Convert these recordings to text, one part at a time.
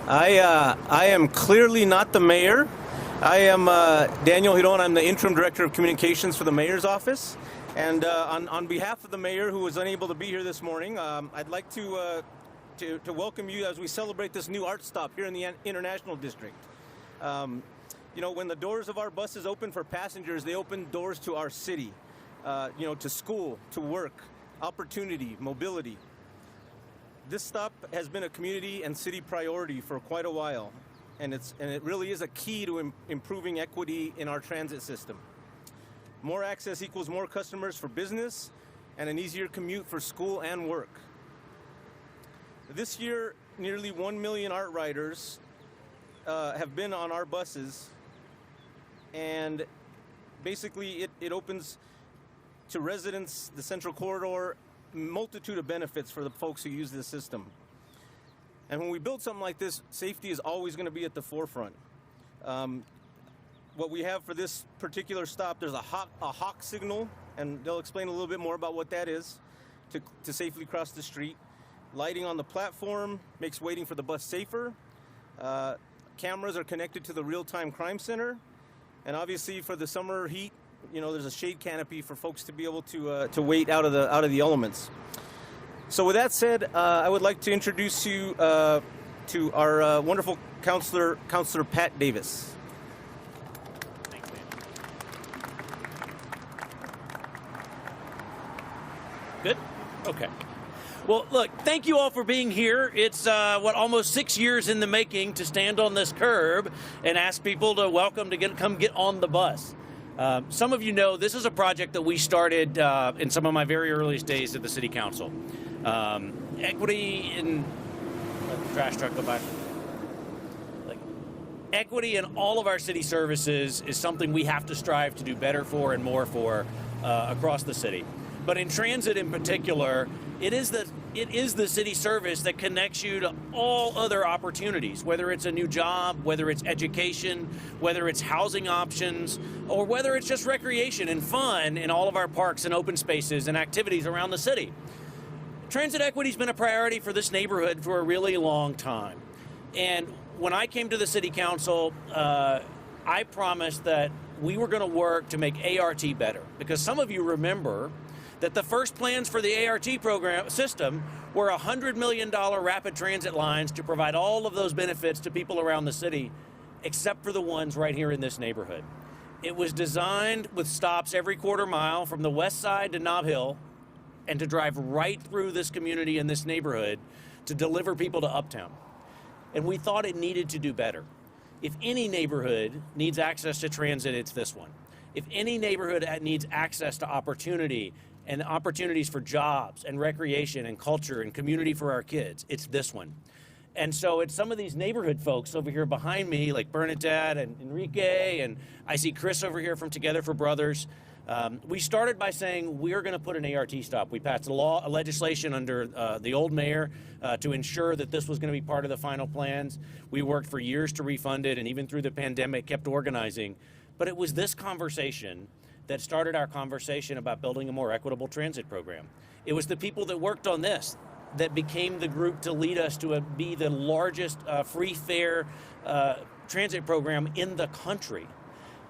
I am clearly not the mayor. I am Daniel Hiron. I'm the interim director of communications for the mayor's office. And on behalf of the mayor, who was unable to be here this morning, I'd like to welcome you as we celebrate this new art stop here in the International District. You know, when the doors of our buses open for passengers, they open doors to our city, you know, to school, to work, opportunity, mobility. This stop has been a community and city priority for quite a while, and it really is a key to improving equity in our transit system. More access equals more customers for business and an easier commute for school and work. This year, nearly 1 million art riders have been on our buses, and basically it opens to residents the Central Corridor multitude of benefits for the folks who use this system. And when we build something like this, safety is always going to be at the forefront. What we have for this particular stop, there's a hawk signal, and they'll explain a little bit more about what that is to safely cross the street. Lighting on the platform makes waiting for the bus safer. Cameras are connected to the real-time crime center, and obviously for the summer heat, you know, there's a shade canopy for folks to be able to wait out of the elements. So with that said, I would like to introduce you to our wonderful Councilor Pat Davis. Thanks, man. Good? Okay. Well, look, thank you all for being here. It's, almost 6 years in the making to stand on this curb and ask people to come get on the bus. Some of you know this is a project that we started in some of my very earliest days at the City Council. Equity in... Let the trash truck go by. Equity in all of our city services is something we have to strive to do better for and more for across the city. But in transit in particular, it is the city service that connects you to all other opportunities, whether it's a new job, whether it's education, whether it's housing options, or whether it's just recreation and fun in all of our parks and open spaces and activities around the city. Transit equity has been a priority for this neighborhood for a really long time. And when I came to the City Council, I promised that we were going to work to make ART better, because some of you remember that the first plans for the ART program system were $100 million rapid transit lines to provide all of those benefits to people around the city, except for the ones right here in this neighborhood. It was designed with stops every quarter mile from the west side to Nob Hill, and to drive right through this community and this neighborhood to deliver people to Uptown. And we thought it needed to do better. If any neighborhood needs access to transit, it's this one. If any neighborhood needs access to opportunity and opportunities for jobs and recreation and culture and community for our kids, it's this one. And so it's some of these neighborhood folks over here behind me, like Bernadette and Enrique, and I see Chris over here from Together for Brothers. We started by saying we're going to put an ART stop. We passed a legislation under the old mayor to ensure that this was going to be part of the final plans. We worked for years to refund it, and even through the pandemic kept organizing. But it was this conversation that started our conversation about building a more equitable transit program. It was the people that worked on this that became the group to lead us to be the largest free fare transit program in the country.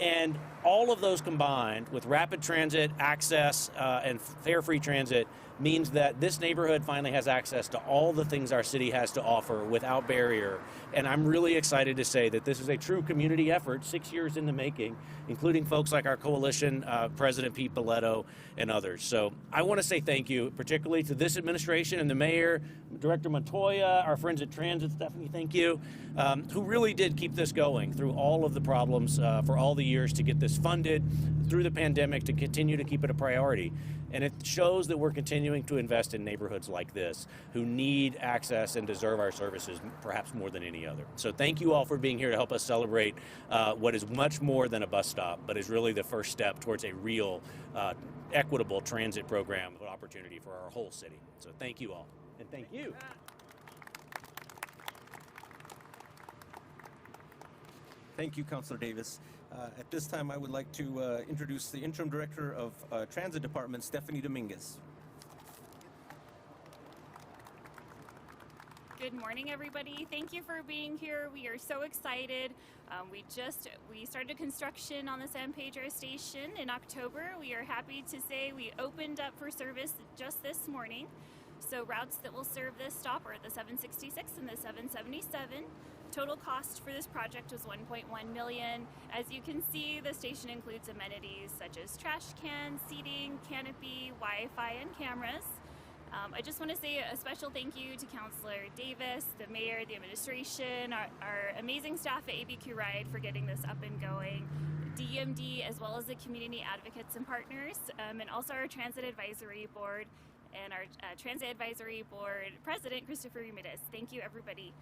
And all of those combined with rapid transit, access, and fare-free transit means that this neighborhood finally has access to all the things our city has to offer without barrier. And I'm really excited to say that this is a true community effort, 6 years in the making, including folks like our coalition, President Pete Belletto, and others. So I want to say thank you, particularly to this administration and the mayor, Director Montoya, our friends at Transit, Stephanie, thank you, who really did keep this going through all of the problems for all the years to get this funded, through the pandemic to continue to keep it a priority. And it shows that we're continuing to invest in neighborhoods like this who need access and deserve our services perhaps more than any other. So thank you all for being here to help us celebrate what is much more than a bus stop, but is really the first step towards a real equitable transit program of opportunity for our whole city. So thank you all, and thank you. Thank you, Councilor Davis. At this time, I would like to introduce the Interim Director of Transit Department, Stephanie Dominguez. Good morning, everybody. Thank you for being here. We are so excited. We started construction on the San Pedro station in October. We are happy to say we opened up for service just this morning. So routes that will serve this stop are the 766 and the 777. Total cost for this project was $1.1 million. As you can see, the station includes amenities such as trash cans, seating, canopy, Wi-Fi, and cameras. I just want to say a special thank you to Councilor Davis, the mayor, the administration, our amazing staff at ABQ Ride for getting this up and going, DMD, as well as the community advocates and partners, and also our Transit Advisory Board and our Transit Advisory Board President, Christopher Ramirez. Thank you, everybody.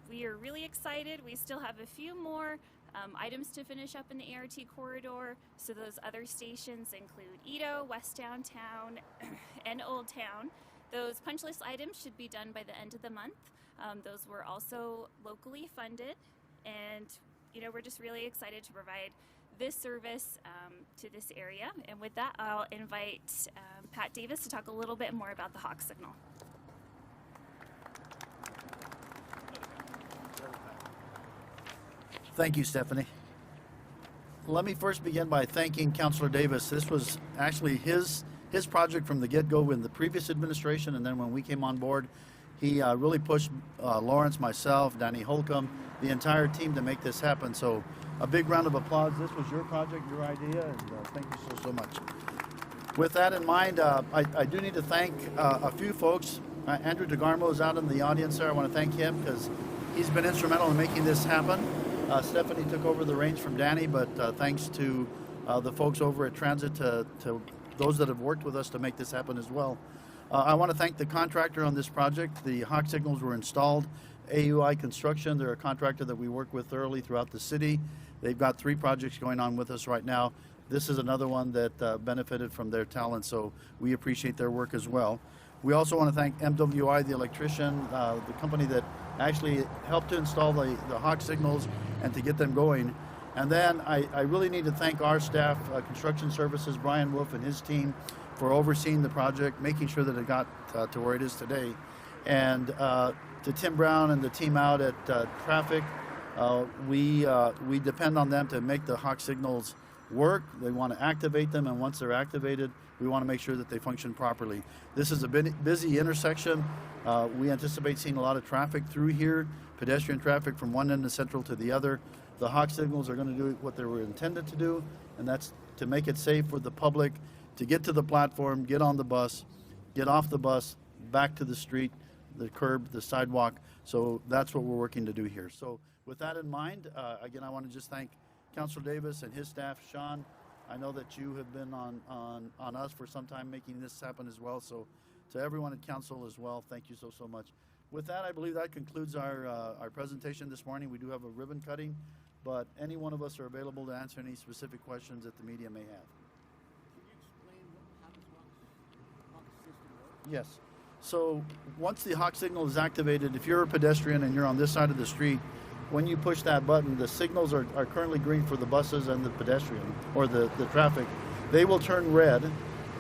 We are really excited. We still have a few more items to finish up in the ART corridor. So those other stations include Edo, West Downtown, and Old Town. Those punch list items should be done by the end of the month. Those were also locally funded, and we're just really excited to provide this service to this area. And with that, I'll invite Pat Davis to talk a little bit more about the Hawk signal. Thank you, Stephanie. Let me first begin by thanking Councilor Davis. This was actually his project from the get-go in the previous administration, and then when we came on board, he really pushed Lawrence, myself, Danny Holcomb, the entire team to make this happen. So a big round of applause. This was your project, your idea, and thank you so much. With that in mind, I do need to thank a few folks. Andrew DeGarmo is out in the audience there. I want to thank him because he's been instrumental in making this happen. Stephanie took over the reins from Danny, but thanks to the folks over at Transit, to those that have worked with us to make this happen as well. I want to thank the contractor on this project. The Hawk signals were installed. AUI Construction, they're a contractor that we work with thoroughly throughout the city. They've got 3 projects going on with us right now. This is another one that benefited from their talent, so we appreciate their work as well. We also want to thank MWI, the electrician, the company that actually helped to install the Hawk signals and to get them going. And then I really need to thank our staff, Construction Services, Brian Wolf and his team, for overseeing the project, making sure that it got to where it is today. And to Tim Brown and the team out at Traffic, we depend on them to make the Hawk signals work. They want to activate them, and once they're activated, we want to make sure that they function properly. This is a busy intersection. We anticipate seeing a lot of traffic through here, pedestrian traffic from one end of Central to the other. The Hawk signals are going to do what they were intended to do, and that's to make it safe for the public to get to the platform, get on the bus, get off the bus, back to the street, the curb, the sidewalk. So that's what we're working to do here. So with that in mind, again, I want to just thank Councilor Davis and his staff. Sean, I know that you have been on us for some time making this happen as well. So to everyone at council as well, thank you so much. With that, I believe that concludes our presentation this morning. We do have a ribbon cutting, but any one of us are available to answer any specific questions that the media may have. Can you explain how this Hawk system works? Yes. So once the Hawk signal is activated, if you're a pedestrian and you're on this side of the street, when you push that button, the signals are currently green for the buses and the pedestrian, or the traffic. They will turn red,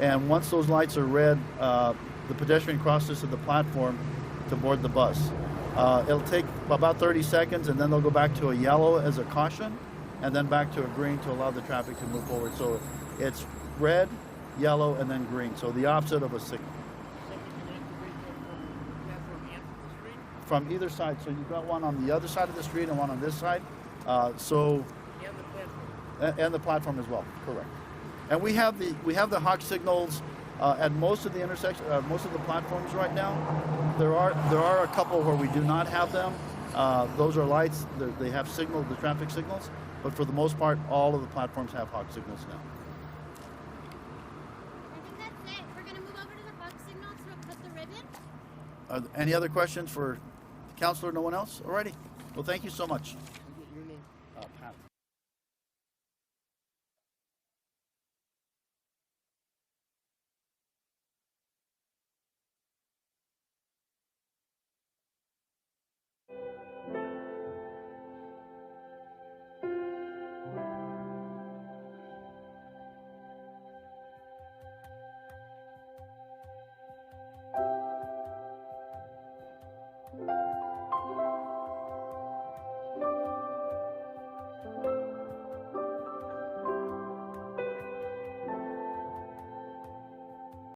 and once those lights are red, the pedestrian crosses to the platform to board the bus. It'll take about 30 seconds, and then they'll go back to a yellow as a caution, and then back to a green to allow the traffic to move forward. So it's red, yellow, and then green. So the opposite of a signal. So you can activate them from the platform and from the street? From either side. So you've got one on the other side of the street and one on this side. And the platform? And the platform as well, correct. And we have the Hawk signals at most of the intersections, most of the platforms right now. There are a couple where we do not have them. Those are lights. They have the traffic signals, but for the most part, all of the platforms have Hawk signals now. I think that's it. We're going to move over to the Hawk signal to cut the ribbon. Any other questions for Councilor? No one else? Alrighty. Well, thank you so much.